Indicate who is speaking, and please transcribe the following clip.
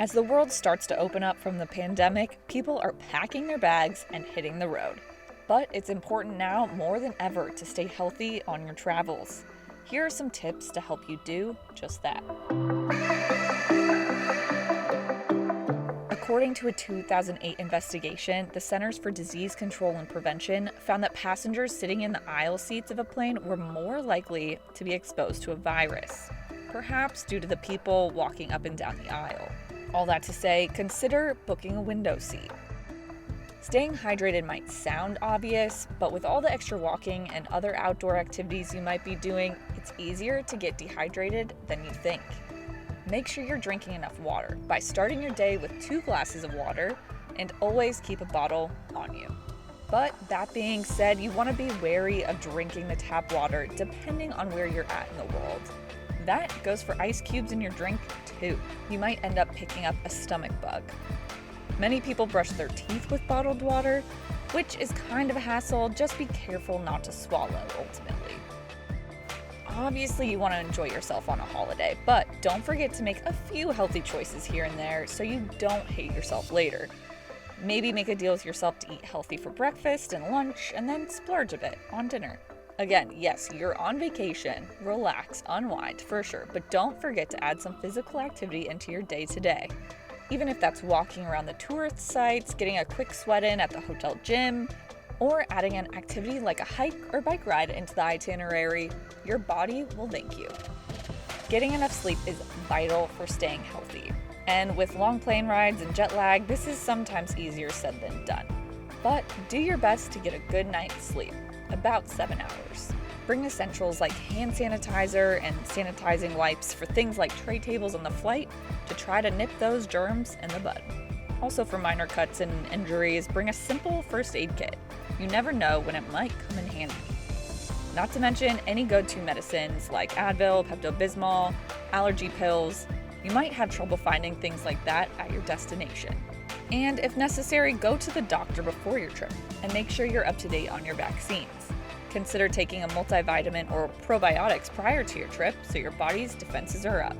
Speaker 1: As the world starts to open up from the pandemic, people are packing their bags and hitting the road. But it's important now more than ever to stay healthy on your travels. Here are some tips to help you do just that. According to a 2008 investigation, the Centers for Disease Control and Prevention found that passengers sitting in the aisle seats of a plane were more likely to be exposed to a virus, perhaps due to the people walking up and down the aisle. All that to say, consider booking a window seat. Staying hydrated might sound obvious, but with all the extra walking and other outdoor activities you might be doing, it's easier to get dehydrated than you think. Make sure you're drinking enough water by starting your day with 2 glasses of water, and always keep a bottle on you. But that being said, you want to be wary of drinking the tap water depending on where you're at in the world. That goes for ice cubes in your drink too. You might end up picking up a stomach bug. Many people brush their teeth with bottled water, which is kind of a hassle. Just be careful not to swallow ultimately. Obviously, you want to enjoy yourself on a holiday, but don't forget to make a few healthy choices here and there so you don't hate yourself later. Maybe make a deal with yourself to eat healthy for breakfast and lunch, and then splurge a bit on dinner. Again, yes, you're on vacation. Relax, unwind for sure, but don't forget to add some physical activity into your day-to-day. Even if that's walking around the tourist sites, getting a quick sweat in at the hotel gym, or adding an activity like a hike or bike ride into the itinerary, your body will thank you. Getting enough sleep is vital for staying healthy. And with long plane rides and jet lag, this is sometimes easier said than done. But do your best to get a good night's sleep, about 7 hours. Bring essentials like hand sanitizer and sanitizing wipes for things like tray tables on the flight to try to nip those germs in the bud. Also, for minor cuts and injuries, bring a simple first aid kit. You never know when it might come in handy. Not to mention any go-to medicines like Advil, Pepto-Bismol, allergy pills. You might have trouble finding things like that at your destination. And if necessary, go to the doctor before your trip and make sure you're up to date on your vaccines. Consider taking a multivitamin or probiotics prior to your trip so your body's defenses are up.